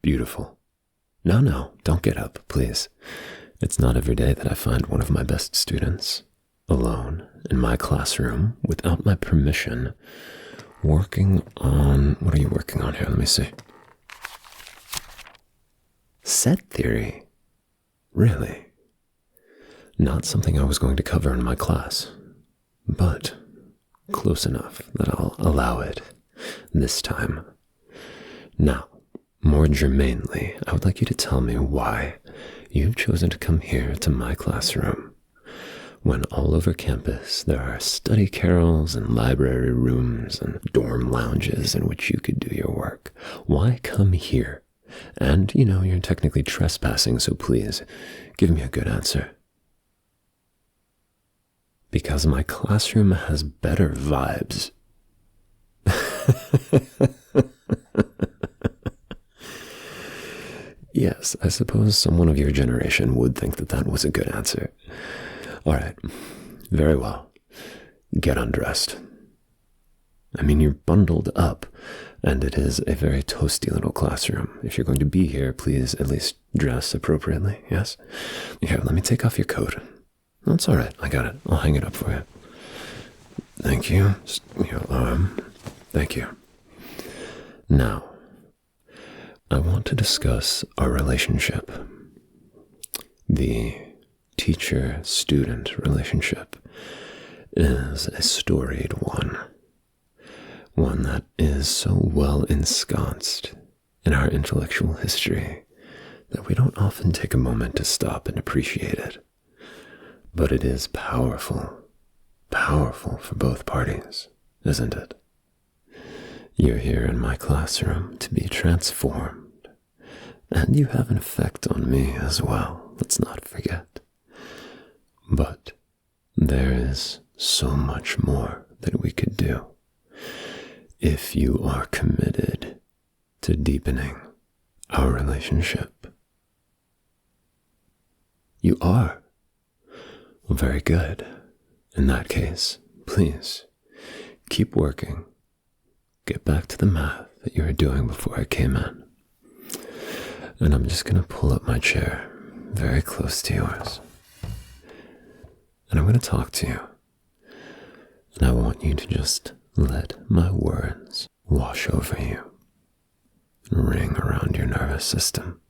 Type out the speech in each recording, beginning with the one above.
Beautiful. No, don't get up, please. It's not every day that I find one of my best students alone in my classroom without my permission working on... What are you working on here? Let me see. Set theory? Really? Not something I was going to cover in my class, but close enough that I'll allow it this time. Now, more germanely, I would like you to tell me why you've chosen to come here to my classroom when all over campus there are study carrels and library rooms and dorm lounges in which you could do your work. Why come here? And, you're technically trespassing, so please, give me a good answer. Because my classroom has better vibes. Yes, I suppose someone of your generation would think that that was a good answer. All right, very well. Get undressed. I mean, you're bundled up, and it is a very toasty little classroom. If you're going to be here, please at least dress appropriately, yes? Here, let me take off your coat. That's all right, I got it. I'll hang it up for you. Thank you. Just your arm. Thank you. Now, I want to discuss our relationship. The teacher-student relationship is a storied one. One that is so well ensconced in our intellectual history that we don't often take a moment to stop and appreciate it. But it is powerful for both parties, isn't it? You're here in my classroom to be transformed, and you have an effect on me as well, let's not forget. But there is so much more that we could do if you are committed to deepening our relationship. You are? Well, very good. In that case, please, keep working. Get back to the math that you were doing before I came in. And I'm just going to pull up my chair very close to yours. And I'm going to talk to you. And I want you to just let my words wash over you, ring around your nervous system.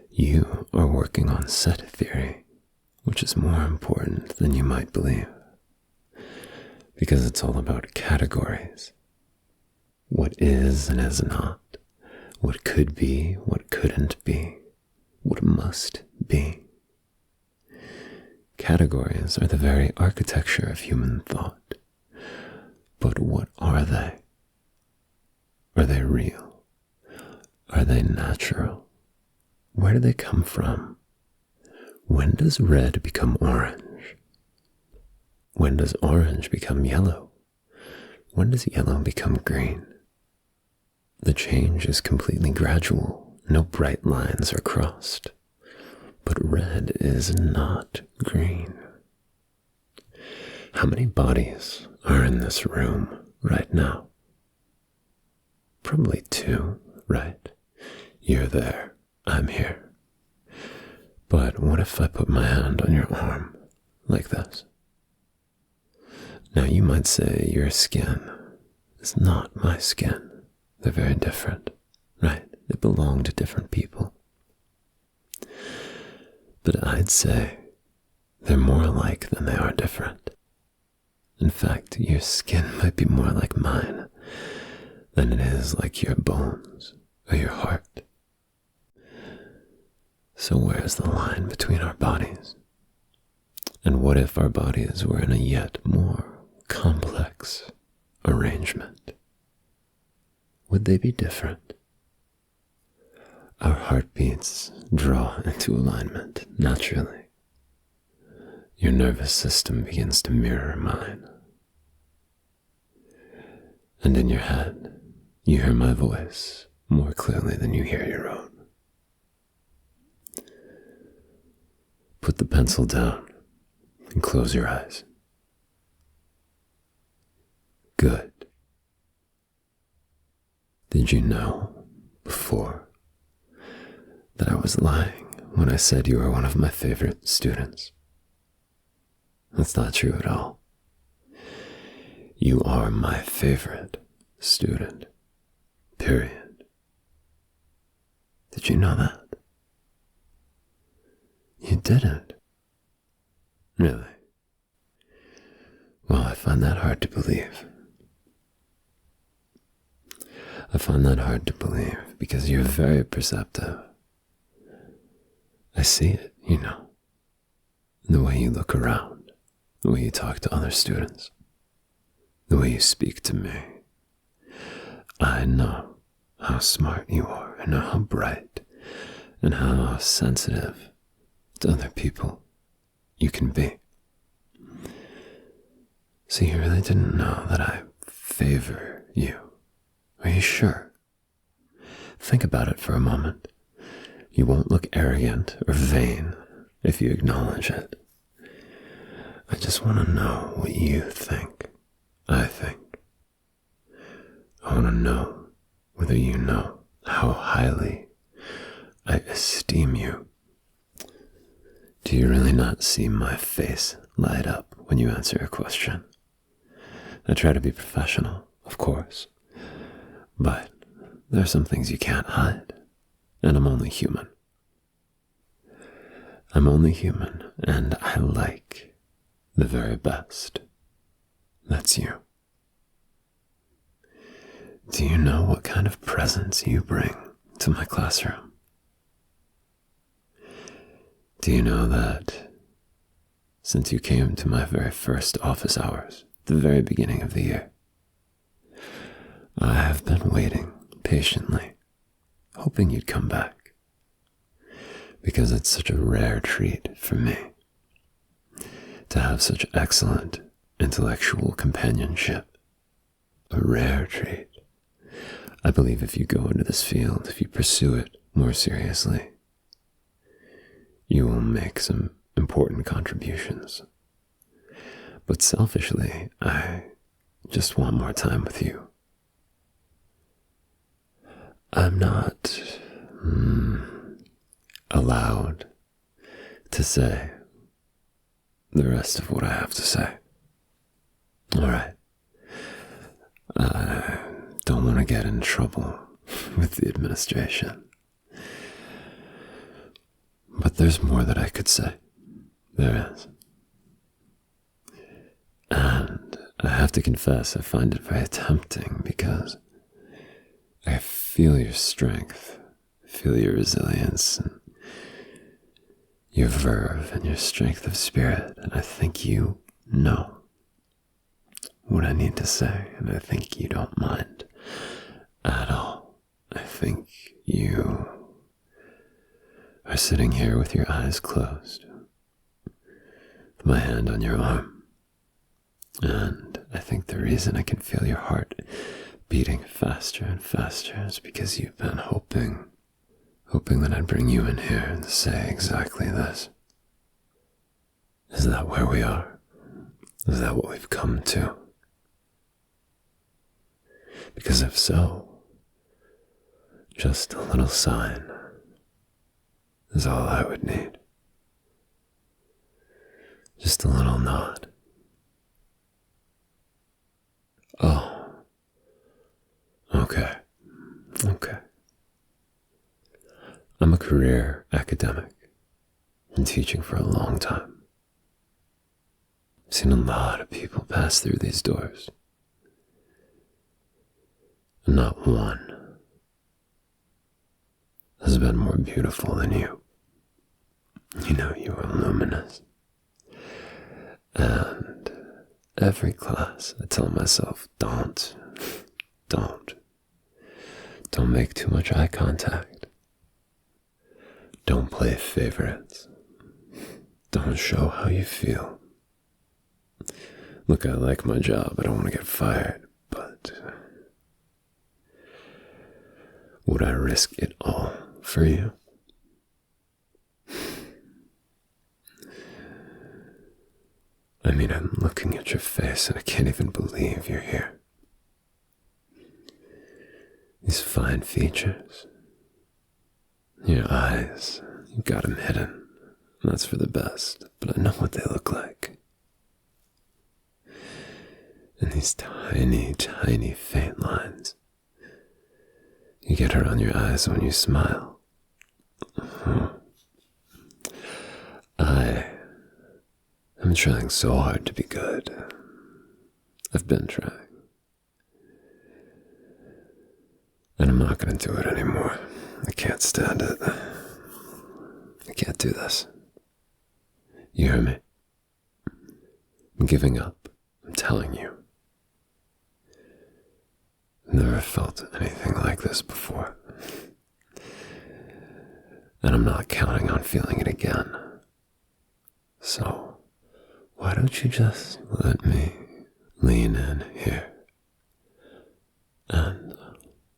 You are working on set theory, which is more important than you might believe, because it's all about categories. What is and is not, what could be, what couldn't be, what must be. Categories are the very architecture of human thought. But what are they? Are they real? Are they natural? Where do they come from? When does red become orange? When does orange become yellow? When does yellow become green? The change is completely gradual. No bright lines are crossed. But red is not green. How many bodies are in this room right now? Probably 2, right? You're there, I'm here. But what if I put my hand on your arm, like this? Now you might say your skin is not my skin. They're very different, right? They belong to different people. But I'd say they're more alike than they are different. In fact, your skin might be more like mine than it is like your bones or your heart. So where's the line between our bodies? And what if our bodies were in a yet more complex arrangement? Would they be different? Our heartbeats draw into alignment naturally. Your nervous system begins to mirror mine. And in your head, you hear my voice more clearly than you hear your own. Put the pencil down and close your eyes. Good. Did you know, before before that I was lying when I said you were one of my favorite students. That's not true at all. You are my favorite student, period. Did you know that? You didn't? Really? Well, I find that hard to believe. I find that hard to believe because you're very perceptive. I see it, you know. The way you look around, the way you talk to other students, the way you speak to me. I know how smart you are. I know how bright and how sensitive to other people you can be. So you really didn't know that I favor you. Are you sure? Think about it for a moment. You won't look arrogant or vain if you acknowledge it. I just want to know what you think. I think. I want to know whether you know how highly I esteem you. Do you really not see my face light up when you answer a question? I try to be professional, of course, but there are some things you can't hide, and I'm only human. I'm only human, and I like the very best. That's you. Do you know what kind of presents you bring to my classroom? Do you know that since you came to my very first office hours, the very beginning of the year, I have been waiting patiently, hoping you'd come back, because it's such a rare treat for me to have such excellent intellectual companionship. A rare treat. I believe if you go into this field, if you pursue it more seriously, you will make some important contributions. But selfishly, I just want more time with you. I'm not allowed to say the rest of what I have to say. All right. I don't want to get in trouble with the administration. But there's more that I could say. There is. And I have to confess, I find it very tempting because I feel your strength, feel your resilience, and your verve and your strength of spirit. And I think you know what I need to say, and I think you don't mind at all. I think you are sitting here with your eyes closed, with my hand on your arm, and I think the reason I can feel your heart beating faster and faster is because you've been hoping that I'd bring you in here and say exactly this. Is that where we are? Is that what we've come to? Because if so, just a little sign is all I would need. Just a little nod. Oh, okay. I'm a career academic. Been teaching for a long time. I've seen a lot of people pass through these doors. And not one has been more beautiful than you. You know, you are luminous. And every class I tell myself, don't make too much eye contact. Don't play favorites. Don't show how you feel. Look, I like my job. I don't want to get fired, but would I risk it all for you? I mean, I'm looking at your face and I can't even believe you're here. These fine features, Your eyes, you've got them hidden. That's for the best, but I know what they look like. And these tiny, tiny faint lines. You get around your eyes when you smile. I'm trying so hard to be good. I've been trying. And I'm not going to do it anymore. I can't stand it. I can't do this. You hear me? I'm giving up. I'm telling you. I've never felt anything like this before. And I'm not counting on feeling it again. So, why don't you just let me lean in here and